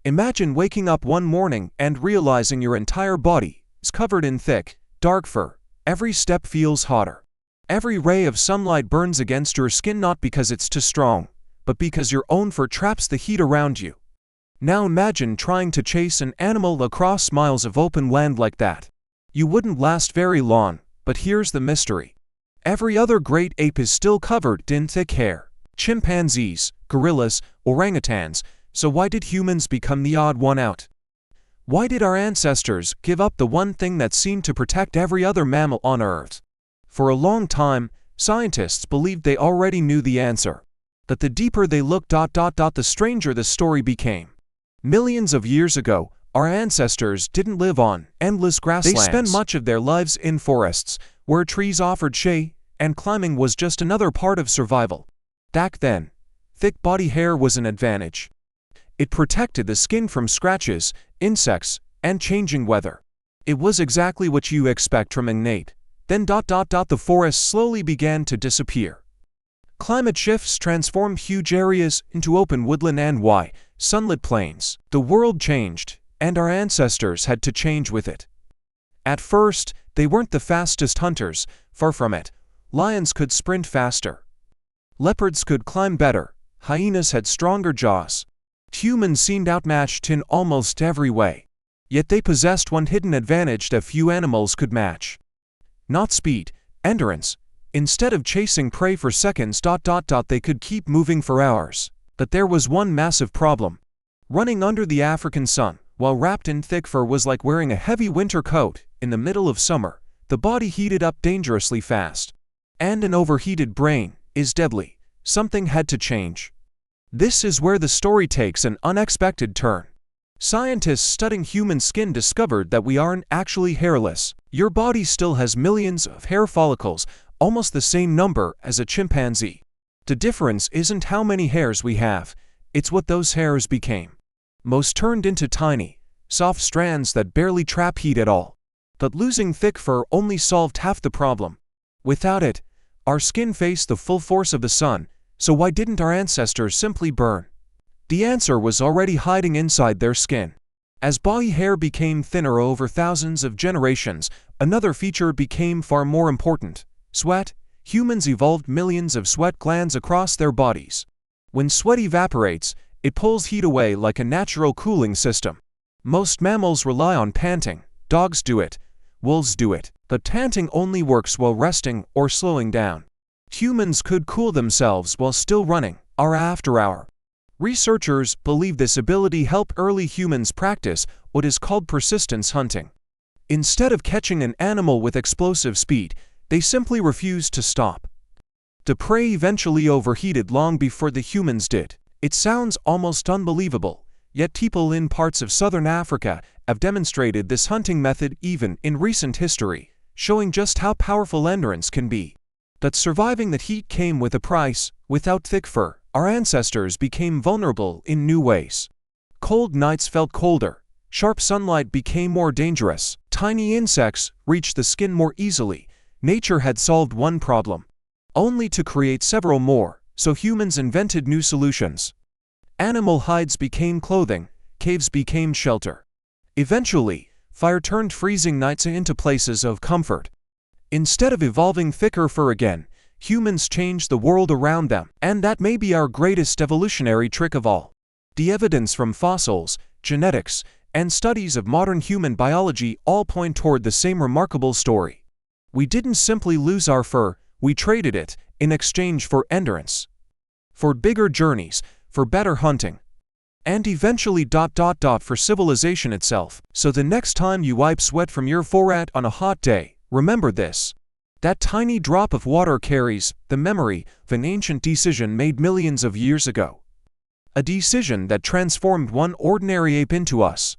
Imagine waking up one morning and realizing your entire body is covered in thick, dark fur. Every step feels hotter. Every ray of sunlight burns against your skin, not because it's too strong, but because your own fur traps the heat around you. Now imagine trying to chase an animal across miles of open land like that. You wouldn't last very long, but here's the mystery. Every other great ape is still covered in thick hair. Chimpanzees, gorillas, orangutans. So why did humans become the odd one out? Why did our ancestors give up the one thing that seemed to protect every other mammal on Earth? For a long time, scientists believed they already knew the answer. That the deeper they looked, the stranger the story became. Millions of years ago, our ancestors didn't live on endless grasslands. They spent much of their lives in forests, where trees offered shade, and climbing was just another part of survival. Back then, thick body hair was an advantage. It protected the skin from scratches, insects, and changing weather. It was exactly what you expect from innate. Then the forests slowly began to disappear. Climate shifts transformed huge areas into open woodland and sunlit plains. The world changed, and our ancestors had to change with it. At first, they weren't the fastest hunters, far from it. Lions could sprint faster. Leopards could climb better. Hyenas had stronger jaws. Humans seemed outmatched in almost every way. Yet they possessed one hidden advantage that few animals could match. Not speed, endurance. Instead of chasing prey for seconds, they could keep moving for hours. But there was one massive problem. Running under the African sun, while wrapped in thick fur, was like wearing a heavy winter coat in the middle of summer. The body heated up dangerously fast. And an overheated brain is deadly. Something had to change. This is where the story takes an unexpected turn. Scientists studying human skin discovered that we aren't actually hairless. Your body still has millions of hair follicles, almost the same number as a chimpanzee. The difference isn't how many hairs we have, it's what those hairs became. Most turned into tiny, soft strands that barely trap heat at all. But losing thick fur only solved half the problem. Without it, our skin faced the full force of the sun. So why didn't our ancestors simply burn? The answer was already hiding inside their skin. As body hair became thinner over thousands of generations, another feature became far more important: sweat. Humans evolved millions of sweat glands across their bodies. When sweat evaporates, it pulls heat away like a natural cooling system. Most mammals rely on panting. Dogs do it. Wolves do it. But panting only works while resting or slowing down. Humans could cool themselves while still running, hour after hour. Researchers believe this ability helped early humans practice what is called persistence hunting. Instead of catching an animal with explosive speed, they simply refused to stop. The prey eventually overheated long before the humans did. It sounds almost unbelievable, yet people in parts of southern Africa have demonstrated this hunting method even in recent history, showing just how powerful endurance can be. But surviving that heat came with a price. Without thick fur, our ancestors became vulnerable in new ways. Cold nights felt colder. Sharp sunlight became more dangerous. Tiny insects reached the skin more easily. Nature had solved one problem, only to create several more, so humans invented new solutions. Animal hides became clothing. Caves became shelter. Eventually, fire turned freezing nights into places of comfort. Instead of evolving thicker fur again, humans changed the world around them, and that may be our greatest evolutionary trick of all. The evidence from fossils, genetics, and studies of modern human biology all point toward the same remarkable story. We didn't simply lose our fur, we traded it in exchange for endurance, for bigger journeys, for better hunting, and eventually for civilization itself. So the next time you wipe sweat from your forehead on a hot day, remember this. That tiny drop of water carries the memory of an ancient decision made millions of years ago. A decision that transformed one ordinary ape into us.